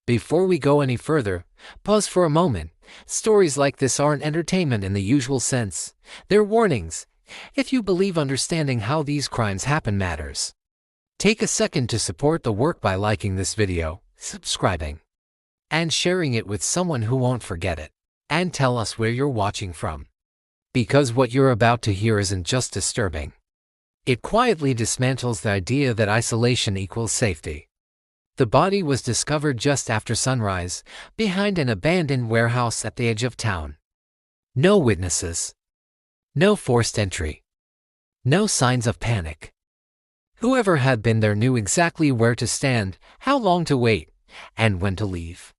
Before we go any further, pause for a moment. Stories like this aren't entertainment in the usual sense. They're warnings. If you believe understanding how these crimes happen matters, take a second to support the work by liking this video, subscribing, and sharing it with someone who won't forget it. And tell us where you're watching from. Because what you're about to hear isn't just disturbing. It quietly dismantles the idea that isolation equals safety. The body was discovered just after sunrise, behind an abandoned warehouse at the edge of town. No witnesses. No forced entry. No signs of panic. Whoever had been there knew exactly where to stand, how long to wait, and when to leave.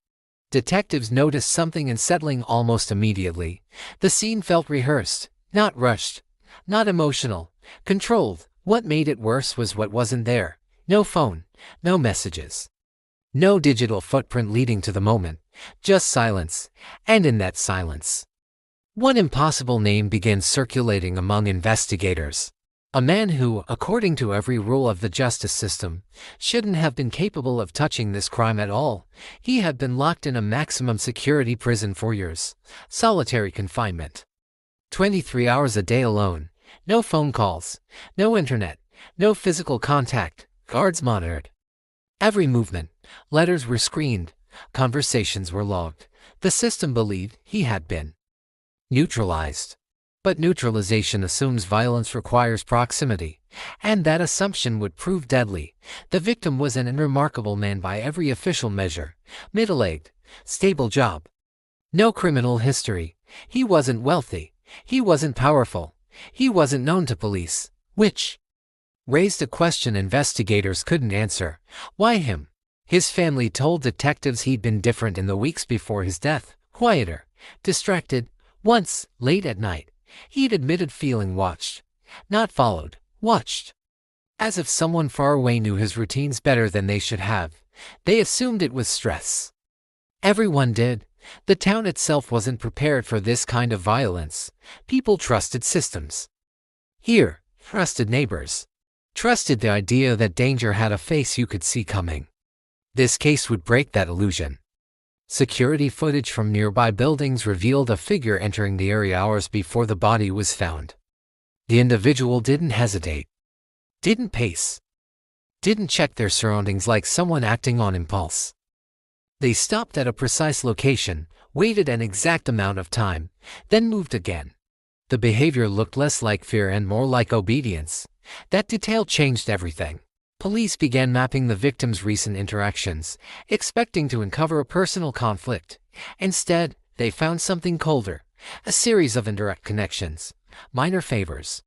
Detectives noticed something unsettling almost immediately. The scene felt rehearsed, not rushed, not emotional, controlled. What made it worse was what wasn't there. No phone, no messages. No digital footprint leading to the moment, just silence, and in that silence, one impossible name began circulating among investigators. A man who, according to every rule of the justice system, shouldn't have been capable of touching this crime at all. He had been locked in a maximum security prison for years, solitary confinement. 23 hours a day alone, no phone calls, no internet, no physical contact, guards monitored. Every movement, letters were screened, conversations were logged. The system believed he had been neutralized. But neutralization assumes violence requires proximity, and that assumption would prove deadly. The victim was an unremarkable man by every official measure. Middle-aged, stable job. No criminal history. He wasn't wealthy. He wasn't powerful. He wasn't known to police, which raised a question investigators couldn't answer. Why him? His family told detectives he'd been different in the weeks before his death. Quieter, distracted. Once, late at night, he'd admitted feeling watched. Not followed, watched. As if someone far away knew his routines better than they should have. They assumed it was stress. Everyone did. The town itself wasn't prepared for this kind of violence. People trusted systems. Here, trusted neighbors. Trusted the idea that danger had a face you could see coming. This case would break that illusion. Security footage from nearby buildings revealed a figure entering the area hours before the body was found. The individual didn't hesitate, didn't pace, didn't check their surroundings like someone acting on impulse. They stopped at a precise location, waited an exact amount of time, then moved again. The behavior looked less like fear and more like obedience. That detail changed everything. Police began mapping the victim's recent interactions, expecting to uncover a personal conflict. Instead, they found something colder, a series of indirect connections, minor favors,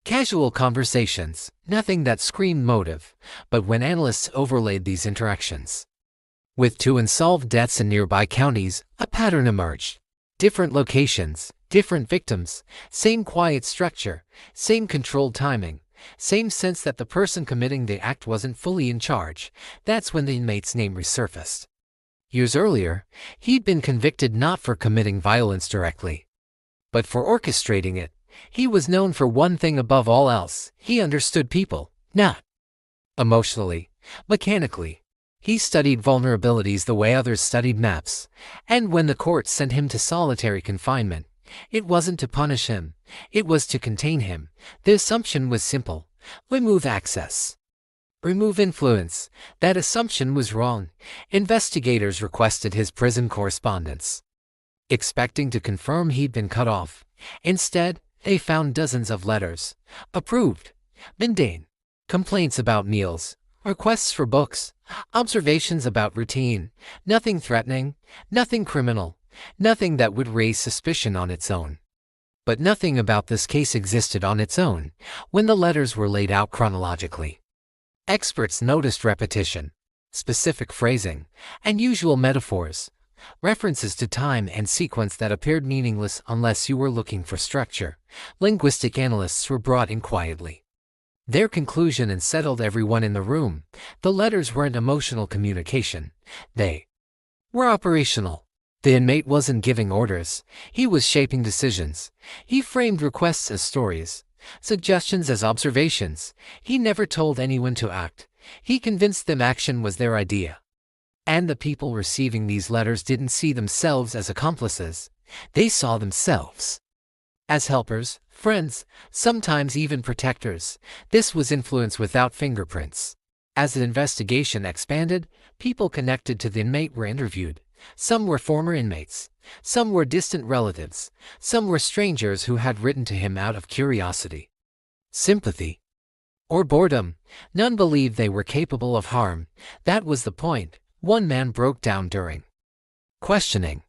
casual conversations, nothing that screamed motive. But when analysts overlaid these interactions with 2 unsolved deaths in nearby counties, a pattern emerged. Different locations, different victims, same quiet structure, same controlled timing. Same sense that the person committing the act wasn't fully in charge. That's when the inmate's name resurfaced. Years earlier, he'd been convicted not for committing violence directly, but for orchestrating it. He was known for one thing above all else. He understood people, not emotionally, mechanically. He studied vulnerabilities the way others studied maps. And when the court sent him to solitary confinement, it wasn't to punish him, it was to contain him. The assumption was simple. Remove access. Remove influence. That assumption was wrong. Investigators requested his prison correspondence, expecting to confirm he'd been cut off. Instead, they found dozens of letters. Approved. Mundane. Complaints about meals. Requests for books. Observations about routine. Nothing threatening. Nothing criminal. Nothing that would raise suspicion on its own. But nothing about this case existed on its own when the letters were laid out chronologically. Experts noticed repetition, specific phrasing, and usual metaphors, references to time and sequence that appeared meaningless unless you were looking for structure. Linguistic analysts were brought in quietly. Their conclusion unsettled everyone in the room. The letters weren't emotional communication. They were operational. The inmate wasn't giving orders. He was shaping decisions. He framed requests as stories, suggestions as observations. He never told anyone to act. He convinced them action was their idea. And the people receiving these letters didn't see themselves as accomplices. They saw themselves as helpers, friends, sometimes even protectors. This was influence without fingerprints. As the investigation expanded, people connected to the inmate were interviewed. Some were former inmates. Some were distant relatives. Some were strangers who had written to him out of curiosity, sympathy, or boredom. None believed they were capable of harm. That was the point. One man broke down during questioning.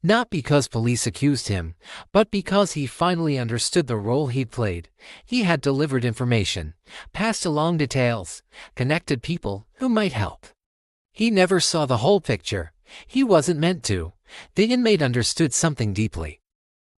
Not because police accused him, but because he finally understood the role he'd played. He had delivered information, passed along details, connected people who might help. He never saw the whole picture. He wasn't meant to. The inmate understood something deeply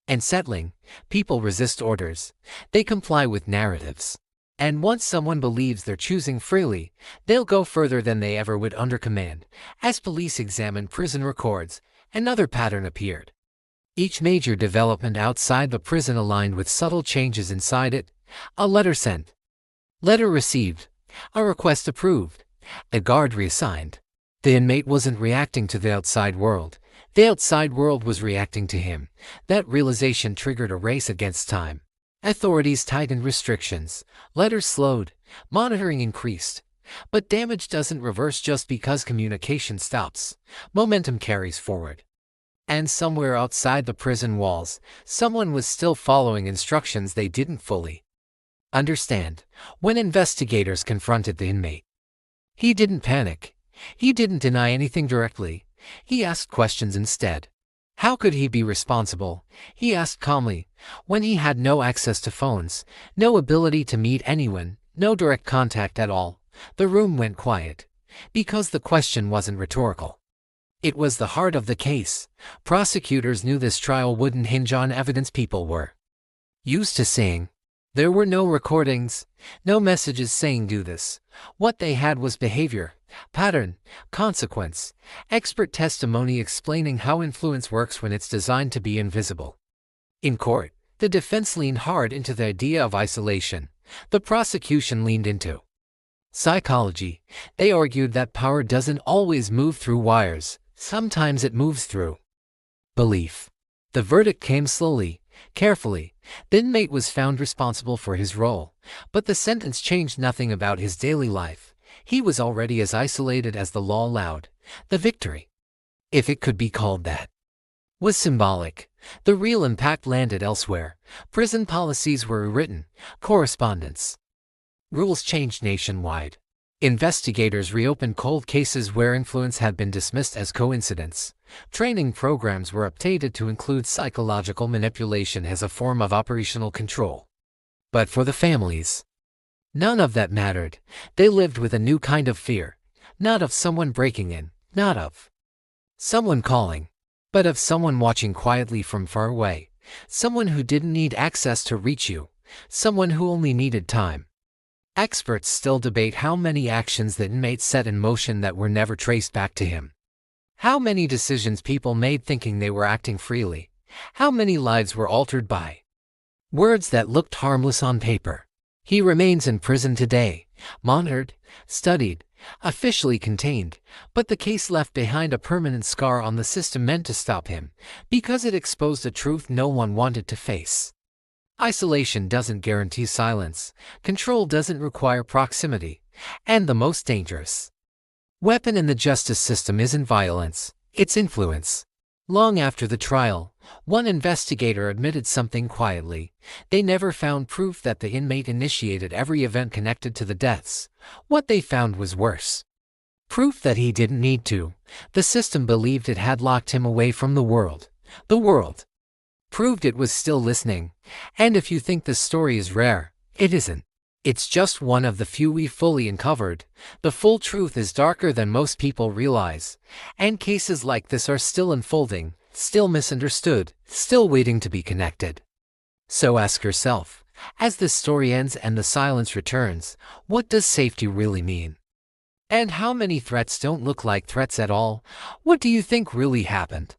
unsettling. People resist orders. They comply with narratives. And once someone believes they're choosing freely, they'll go further than they ever would under command. As police examined prison records, another pattern appeared. Each major development outside the prison aligned with subtle changes inside it. A letter sent, letter received, a request approved, a guard reassigned. The inmate wasn't reacting to the outside world. The outside world was reacting to him. That realization triggered a race against time. Authorities tightened restrictions. Letters slowed. Monitoring increased. But damage doesn't reverse just because communication stops. Momentum carries forward. And somewhere outside the prison walls, someone was still following instructions they didn't fully understand. When investigators confronted the inmate, he didn't panic. He didn't deny anything directly. He asked questions instead. How could he be responsible? He asked calmly, when he had no access to phones, no ability to meet anyone, no direct contact at all. The room went quiet, because the question wasn't rhetorical. It was the heart of the case. Prosecutors knew this trial wouldn't hinge on evidence people were used to seeing. There were no recordings, no messages saying do this. What they had was behavior, pattern, consequence, expert testimony explaining how influence works when it's designed to be invisible. In court, the defense leaned hard into the idea of isolation. The prosecution leaned into psychology. They argued that power doesn't always move through wires. Sometimes it moves through belief. The verdict came slowly, carefully. The inmate was found responsible for his role, but the sentence changed nothing about his daily life. He was already as isolated as the law allowed. The victory, if it could be called that, was symbolic. The real impact landed elsewhere. Prison policies were rewritten, correspondence rules changed nationwide. Investigators reopened cold cases where influence had been dismissed as coincidence. Training programs were updated to include psychological manipulation as a form of operational control. But for the families, none of that mattered. They lived with a new kind of fear, not of someone breaking in, not of someone calling, but of someone watching quietly from far away, someone who didn't need access to reach you, someone who only needed time. Experts still debate how many actions the inmate set in motion that were never traced back to him. How many decisions people made thinking they were acting freely. How many lives were altered by words that looked harmless on paper. He remains in prison today, monitored, studied, officially contained, but the case left behind a permanent scar on the system meant to stop him, because it exposed a truth no one wanted to face. Isolation doesn't guarantee silence. Control doesn't require proximity. And the most dangerous weapon in the justice system isn't violence, it's influence. Long after the trial, one investigator admitted something quietly. They never found proof that the inmate initiated every event connected to the deaths. What they found was worse. Proof that he didn't need to. The system believed it had locked him away from the world. The world proved it was still listening. And if you think this story is rare, it isn't. It's just one of the few we fully uncovered. The full truth is darker than most people realize. And cases like this are still unfolding, still misunderstood, still waiting to be connected. So ask yourself, as this story ends and the silence returns, what does safety really mean? And how many threats don't look like threats at all? What do you think really happened?